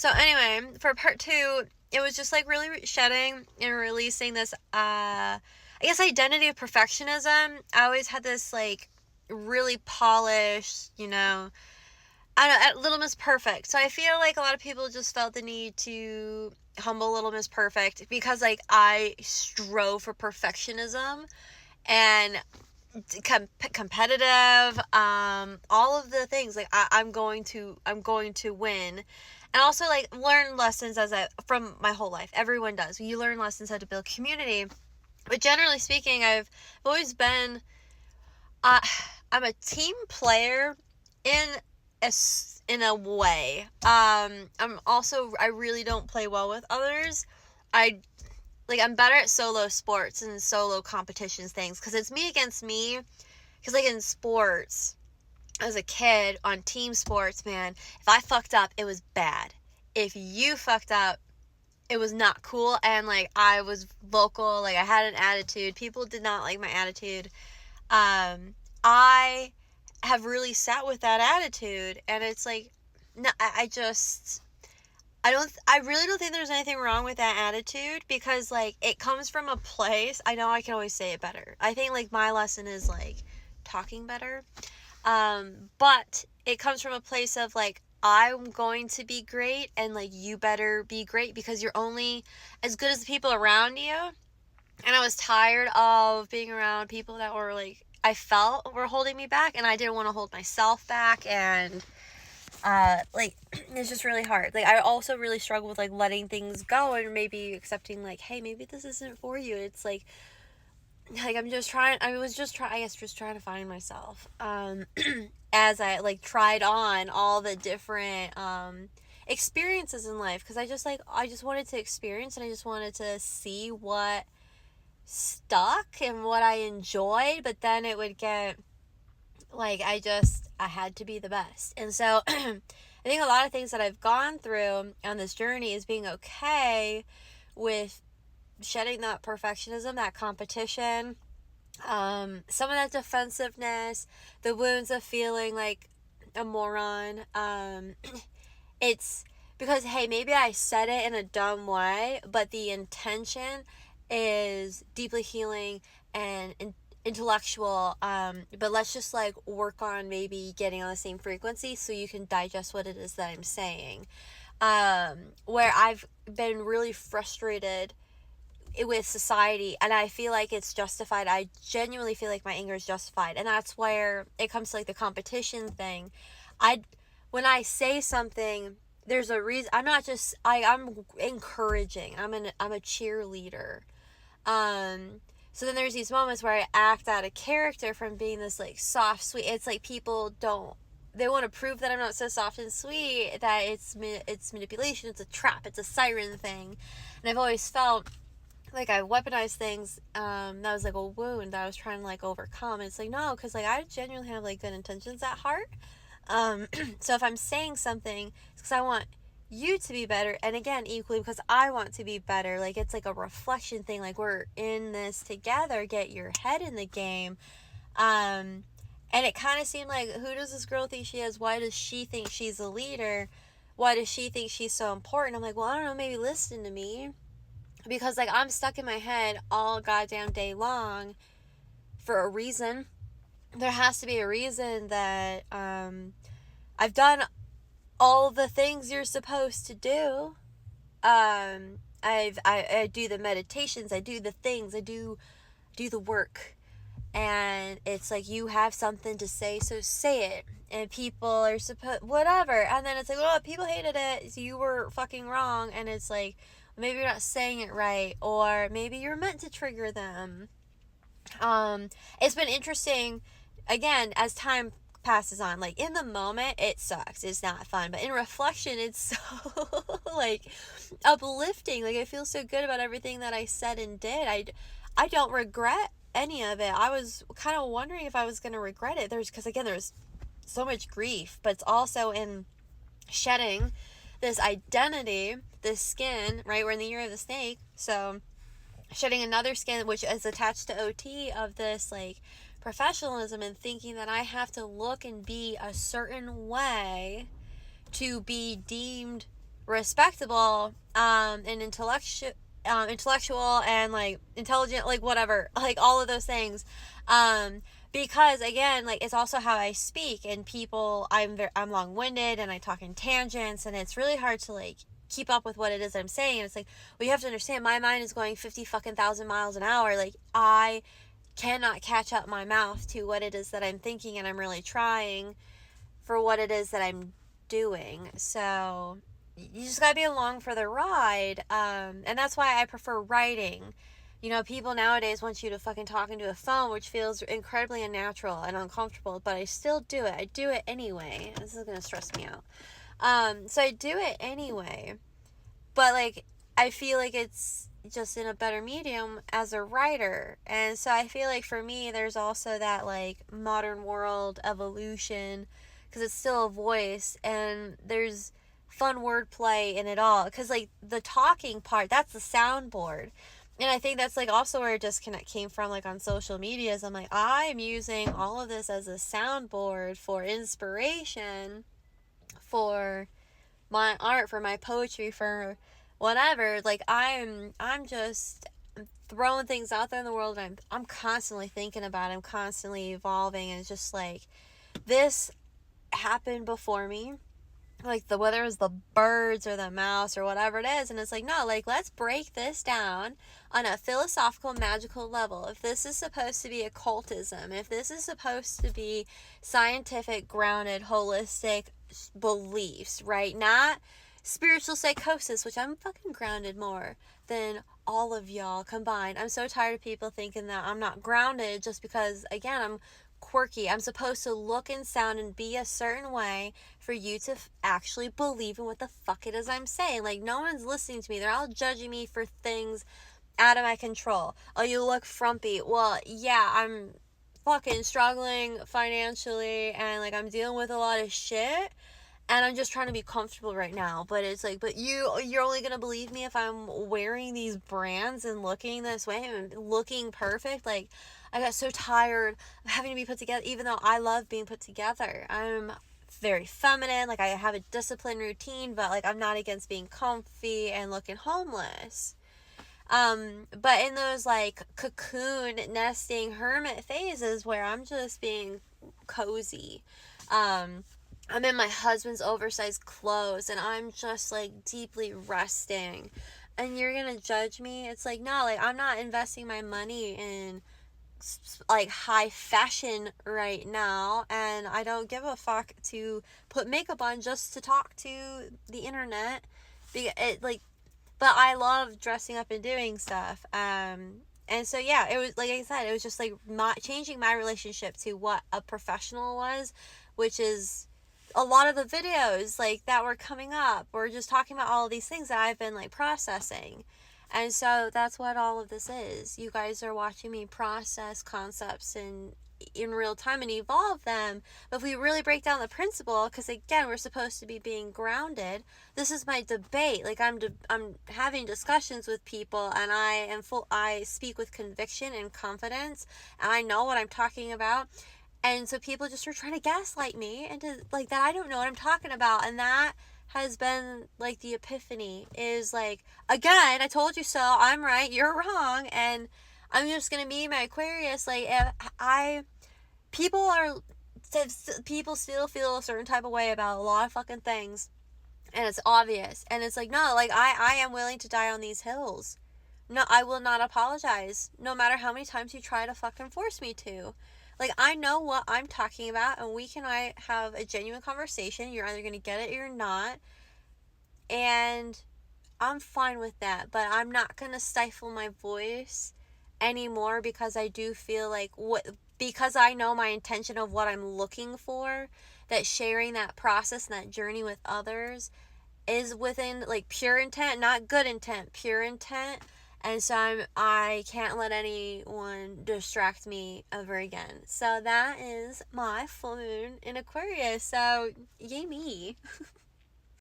So anyway, for part two, it was just like really shedding and releasing this, I guess, identity of perfectionism. I always had this like really polished, I don't know, Little Miss Perfect. So I feel like a lot of people just felt the need to humble Little Miss Perfect because like I strove for perfectionism and competitive, all of the things like I'm going to win, and also like learn lessons from my whole life. Everyone does. You learn lessons how to build community, but generally speaking, I've always been uh, I'm a team player in a way. I really don't play well with others. I'm better at solo sports and solo competitions things because it's me against me. Because like in sports, as a kid on team sports, man, if I fucked up, it was bad. If you fucked up, it was not cool. And like I was vocal, like I had an attitude. People did not like my attitude. I have really sat with that attitude, and it's like, no, I really don't think there's anything wrong with that attitude because like it comes from a place. I know I can always say it better. I think like my lesson is like talking better. But it comes from a place of like, I'm going to be great and like you better be great because you're only as good as the people around you. And I was tired of being around people that were like, I felt were holding me back, and I didn't want to hold myself back. And like it's just really hard. Like I also really struggle with like letting things go and maybe accepting like, hey, maybe this isn't for you. It's like I was just trying, I guess, just trying to find myself. As I like tried on all the different experiences in life, because I just wanted to experience, and I just wanted to see what stuck and what I enjoyed. But then it would get like I had to be the best. And so I think a lot of things that I've gone through on this journey is being okay with shedding that perfectionism, that competition, some of that defensiveness, the wounds of feeling like a moron. It's because, hey, maybe I said it in a dumb way, but the intention is deeply healing and intellectual. But let's just like work on maybe getting on the same frequency so you can digest what it is that I'm saying. Where I've been really frustrated with society, and I feel like it's justified. I genuinely feel like my anger is justified, and that's where it comes to like the competition thing. I When I say something, there's a reason. I'm not just I'm encouraging. I'm a cheerleader. So then there's these moments where I act out a character from being this like soft, sweet. It's like people don't, they want to prove that I'm not so soft and sweet, that it's manipulation, it's a trap, it's a siren thing. And I've always felt like I weaponized things, that was like a wound that I was trying to like overcome. And it's like, no, because like I genuinely have like good intentions at heart. So if I'm saying something, it's because I want you to be better, and again equally because I want to be better. Like it's like a reflection thing, like we're in this together, get your head in the game. And it kind of seemed like, who does this girl think she is? Why does she think she's a leader? Why does she think she's so important? I'm like, well, I don't know, maybe listen to me, because like I'm stuck in my head all goddamn day long for a reason. There has to be a reason that I've done all the things you're supposed to do. I do the meditations, I do the things, I do the work, and it's like, you have something to say, so say it. And people are supposed whatever, and then it's like, oh, people hated it, so you were fucking wrong. And it's like, maybe you're not saying it right, or maybe you're meant to trigger them. It's been interesting, again, as time passes on. Like in the moment it sucks, it's not fun, but in reflection it's so like uplifting. Like I feel so good about everything that I said and did. I don't regret any of it. I was kind of wondering if I was going to regret it. Because again, there's so much grief, but it's also in shedding this identity, this skin, right? We're in the year of the snake, so shedding another skin which is attached to OT, of this like professionalism, and thinking that I have to look and be a certain way to be deemed respectable, and intellectual and like intelligent, like whatever, like all of those things, because again, like it's also how I speak, and people, I'm long-winded and I talk in tangents, and it's really hard to like keep up with what it is I'm saying. And it's like, well, you have to understand, my mind is going 50 fucking thousand miles an hour. Like I cannot catch up my mouth to what it is that I'm thinking, and I'm really trying for what it is that I'm doing. So you just gotta be along for the ride, and that's why I prefer writing. You know, people nowadays want you to fucking talk into a phone, which feels incredibly unnatural and uncomfortable, but I still do it. I do it anyway. This is gonna stress me out. So I do it anyway, but like I feel like it's just in a better medium as a writer. And so I feel like for me, there's also that like modern world evolution, because it's still a voice, and there's fun wordplay in it all, because like the talking part, that's the soundboard. And I think that's like also where a disconnect came from, like on social media, is I'm like, I'm using all of this as a soundboard for inspiration, for my art, for my poetry, for whatever. Like I'm just throwing things out there in the world, and I'm constantly thinking about it. I'm constantly evolving, and it's just like, this happened before me, like the, whether it's the birds or the mouse or whatever it is, and it's like, no, like let's break this down on a philosophical, magical level. If this is supposed to be occultism, if this is supposed to be scientific, grounded, holistic beliefs, right? Not spiritual psychosis, which I'm fucking grounded more than all of y'all combined. I'm so tired of people thinking that I'm not grounded just because, again, I'm quirky. I'm supposed to look and sound and be a certain way for you to actually believe in what the fuck it is I'm saying. Like, no one's listening to me. They're all judging me for things out of my control. Oh, you look frumpy. Well, yeah, I'm fucking struggling financially, and like I'm dealing with a lot of shit, and I'm just trying to be comfortable right now. But it's like, but you're only gonna believe me if I'm wearing these brands and looking this way and looking perfect. Like, I got so tired of having to be put together, even though I love being put together. I'm very feminine, like I have a disciplined routine, but like I'm not against being comfy and looking homeless. But in those like cocoon nesting hermit phases where I'm just being cozy, I'm in my husband's oversized clothes, and I'm just like deeply resting, and you're gonna judge me? It's like, no, like I'm not investing my money in like high fashion right now, and I don't give a fuck to put makeup on just to talk to the internet. But I love dressing up and doing stuff. And so yeah, it was like I said, it was just like changing my relationship to what a professional was, which is a lot of the videos like that were coming up, or just talking about all of these things that I've been like processing. And so that's what all of this is. You guys are watching me process concepts in real time and evolve them. But if we really break down the principle, because again, we're supposed to be being grounded. This is my debate. Like I'm having discussions with people, and I speak with conviction and confidence, and I know what I'm talking about. And so people just are trying to gaslight me into like that I don't know what I'm talking about. And that has been like the epiphany, is like, again, I told you so, I'm right, you're wrong. And I'm just gonna be my Aquarius. Like, if people still feel a certain type of way about a lot of fucking things, and it's obvious, and it's like, no, like I am willing to die on these hills. No, I will not apologize, no matter how many times you try to fucking force me to. Like, I know what I'm talking about, and I have a genuine conversation. You're either going to get it or you're not. And I'm fine with that. But I'm not going to stifle my voice anymore, because I do feel like because I know my intention of what I'm looking for, that sharing that process and that journey with others is within like pure intent, not good intent, pure intent. And so I can't let anyone distract me ever again. So that is my full moon in Aquarius. So yay me.